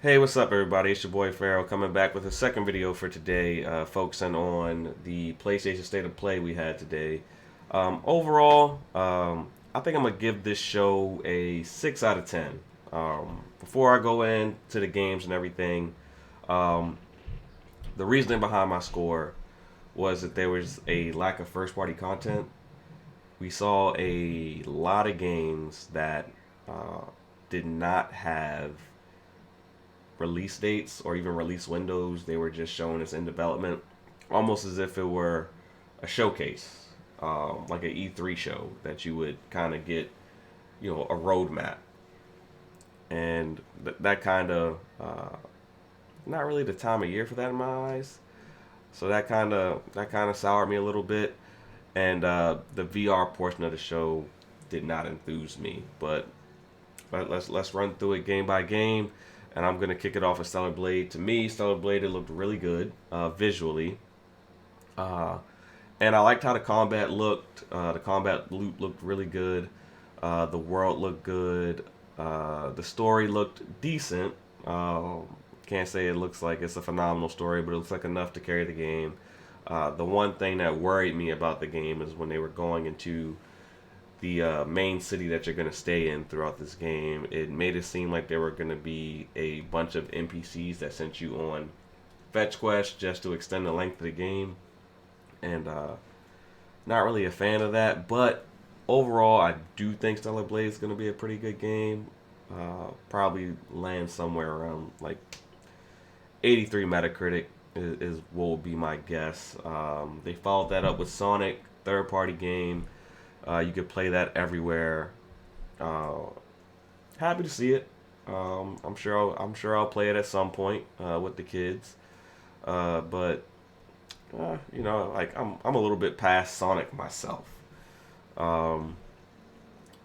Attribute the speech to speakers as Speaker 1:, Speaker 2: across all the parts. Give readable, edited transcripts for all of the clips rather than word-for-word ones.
Speaker 1: Hey, what's up, everybody? It's your boy Pharaoh coming back with a second video for today, focusing on the PlayStation State of Play we had today. Overall, I think I'm gonna give this show a 6 out of 10. Before I go into the games and everything, um, the reasoning behind my score was that there was a lack of first-party content. We saw a lot of games that uh, did not have release dates or even release windows. They were just shown as in development, almost as if it were a showcase, like an E3 show that you would kind of get, a roadmap, and that kind of not really the time of year for that in my eyes. So that kind of soured me a little bit, and the VR portion of the show did not enthuse me. But let's run through it game by game, and I'm gonna kick it off with Stellar Blade. To me, Stellar Blade, it looked really good visually, uh, and I liked how the combat looked. The combat loop looked really good. The world looked good. The story looked decent. Can't say it looks like it's a phenomenal story, but it looks like enough to carry the game. The one thing that worried me about the game is when they were going into the main city that you're going to stay in throughout this game. It made it seem like there were going to be a bunch of NPCs that sent you on fetch quests just to extend the length of the game, and not really a fan of that. But overall, I do think Stellar Blade is going to be a pretty good game. Probably land somewhere around like 83 Metacritic is what will be my guess. They followed that up with Sonic, third party game. You could play that everywhere. Uh, Happy to see it. I'm sure I'll play it at some point with the kids. But like I'm a little bit past Sonic myself. Um,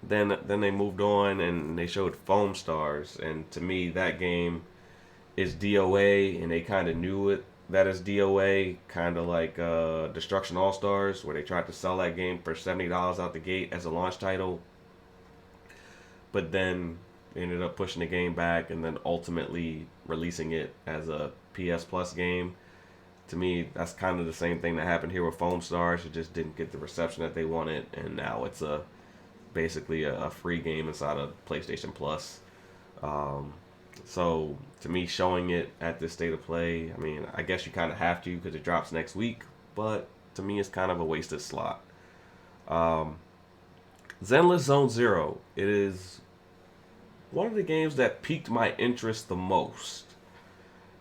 Speaker 1: then they moved on and they showed Foam Stars, and to me that game is DOA, and they kind of knew it that is DOA, kind of like Destruction All Stars, where they tried to sell that game for $70 out the gate as a launch title, but then they ended up pushing the game back and then ultimately releasing it as a PS Plus game. To me, that's kind of the same thing that happened here with Foam Stars. It just didn't get the reception that they wanted, and now it's basically a free game inside of PlayStation Plus. Um, so to me, showing it at this state of play, I mean, I guess you kind of have to because it drops next week. But to me, it's kind of a wasted slot. Um, Zenless Zone Zero. It is one of the games that piqued my interest the most.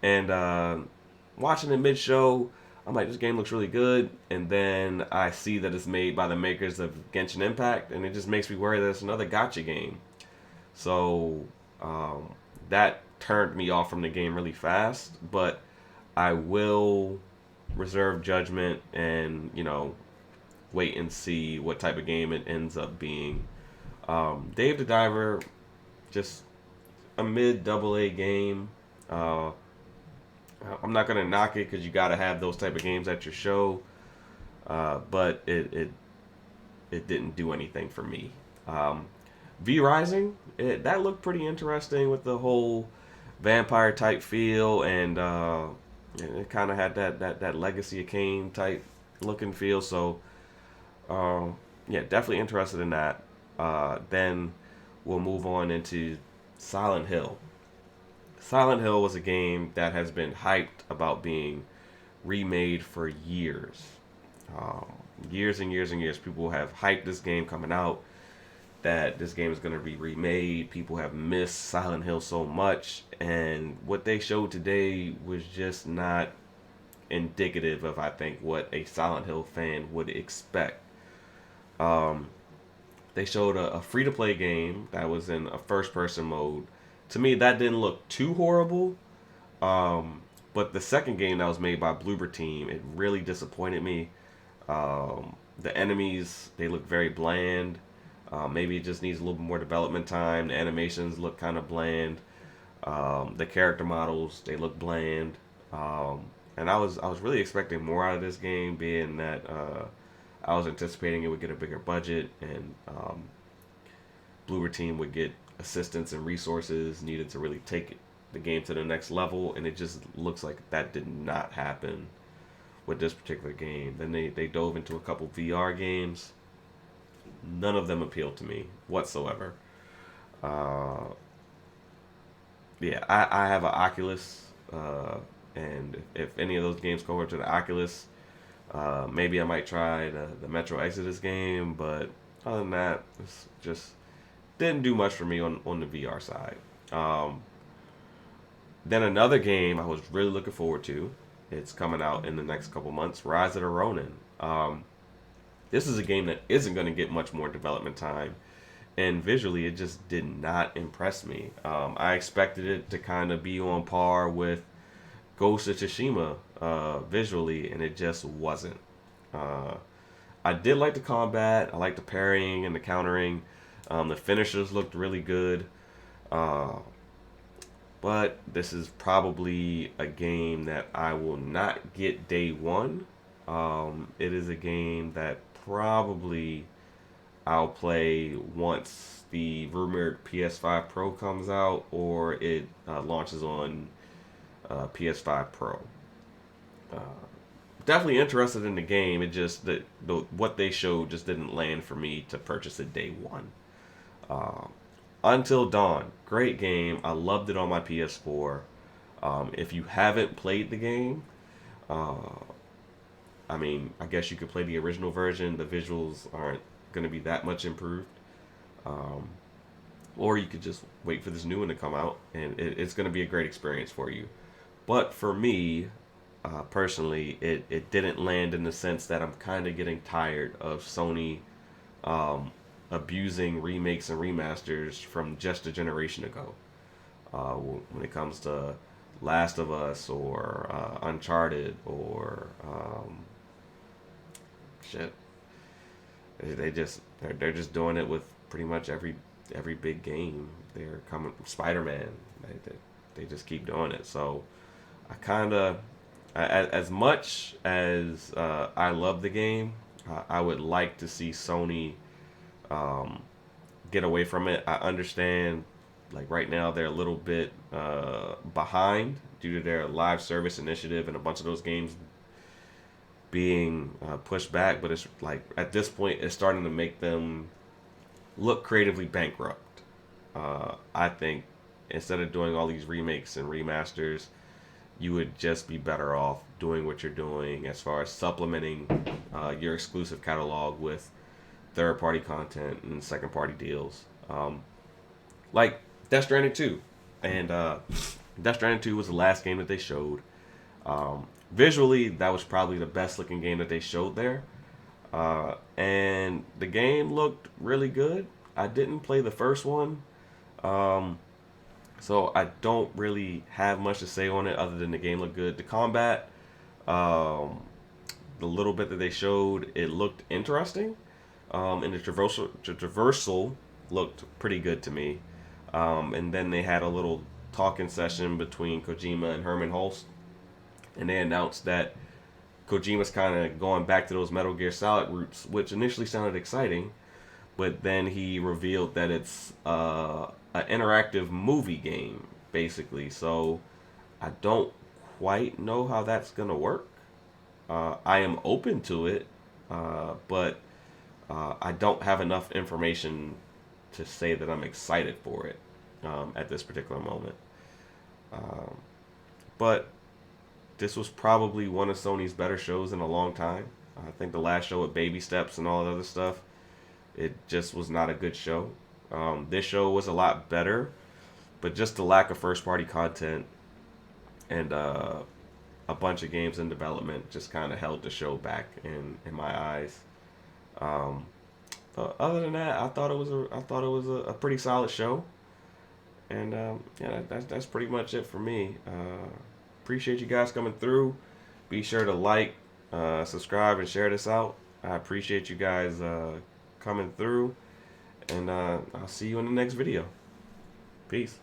Speaker 1: And watching the mid show, I'm like, this game looks really good. And then I see that it's made by the makers of Genshin Impact, and it just makes me worry that it's another gotcha game. So um, that turned me off from the game really fast. But I will reserve judgment and wait and see what type of game it ends up being. Dave the Diver, just a mid double A game. Uh, I'm not gonna knock it because you got to have those type of games at your show, but it didn't do anything for me. Um, V Rising, that looked pretty interesting with the whole vampire type feel, and it kind of had that Legacy of Kain type looking feel. So yeah, definitely interested in that. Then we'll move on into Silent Hill. Silent Hill was a game that has been hyped about being remade for years. Um, Years and years and years. People have hyped this game coming out, that this game is going to be remade. People have missed Silent Hill so much, and what they showed today was just not indicative of, I think, what a Silent Hill fan would expect. Um, they showed a free to play game that was in a first person mode. To me, that didn't look too horrible. Um, but the second game that was made by Bloober Team, it really disappointed me. The enemies, they look very bland. Maybe it just needs a little bit more development time. The animations look kind of bland. The character models, they look bland. And I was really expecting more out of this game, being that I was anticipating it would get a bigger budget, and Bloober Team would get assistance and resources needed to really take the game to the next level, and it just looks like that did not happen with this particular game. Then they dove into a couple VR games. None of them appealed to me whatsoever. Uh, yeah, I have an Oculus, and if any of those games go over to the Oculus, maybe I might try the Metro Exodus game, but other than that, it's just didn't do much for me on the VR side. Um, then another game I was really looking forward to. It's coming out in the next couple months. Rise of the Ronin. This is a game that isn't going to get much more development time, and visually, it just did not impress me. I expected it to kind of be on par with Ghost of Tsushima visually, and it just wasn't. Uh, I did like the combat. I like the parrying and the countering. The finishers looked really good. Uh, but this is probably a game that I will not get day one. It is a game that probably I'll play once the rumored PS5 Pro comes out or it launches on PS5 Pro. Uh, Definitely interested in the game. It just the what they showed just didn't land for me to purchase it day one. Uh, Until Dawn, great game. I loved it on my PS4. If you haven't played the game, uh, I mean, I guess you could play the original version. The visuals aren't going to be that much improved. Um, or you could just wait for this new one to come out, and it's going to be a great experience for you. But for me, personally, it didn't land in the sense that I'm kind of getting tired of Sony um, abusing remakes and remasters from just a generation ago. When it comes to Last of Us or Uncharted or shit, they're just doing it with pretty much every big game. They're coming Spider-Man. They just keep doing it. So I kind of as much as I love the game, I would like to see Sony um, get away from it. I understand, like right now, they're a little bit behind due to their live service initiative and a bunch of those games being pushed back. But it's like at this point, it's starting to make them look creatively bankrupt. I think instead of doing all these remakes and remasters, you would just be better off doing what you're doing as far as supplementing your exclusive catalog with third party content and second party deals. Like Death Stranding 2. And Death Stranding 2 was the last game that they showed. Visually, that was probably the best looking game that they showed there. And the game looked really good. I didn't play the first one. So I don't really have much to say on it other than the game looked good. The combat, the little bit that they showed, it looked interesting. And the traversal looked pretty good to me. And then they had a little talking session between Kojima and Herman Hulst, and they announced that Kojima's kind of going back to those Metal Gear Solid roots, which initially sounded exciting, but then he revealed that it's an interactive movie game, basically. So I don't quite know how that's gonna work. I am open to it, but I don't have enough information to say that I'm excited for it at this particular moment. Um, but this was probably one of Sony's better shows in a long time. I think the last show with Baby Steps and all that other stuff, it just was not a good show. This show was a lot better, but just the lack of first party content and a bunch of games in development just kind of held the show back in my eyes. Um, but other than that, I thought it was a pretty solid show, and yeah, that's pretty much it for me. Appreciate you guys coming through. Be sure to like, subscribe, and share this out. I appreciate you guys coming through, and I'll see you in the next video. Peace.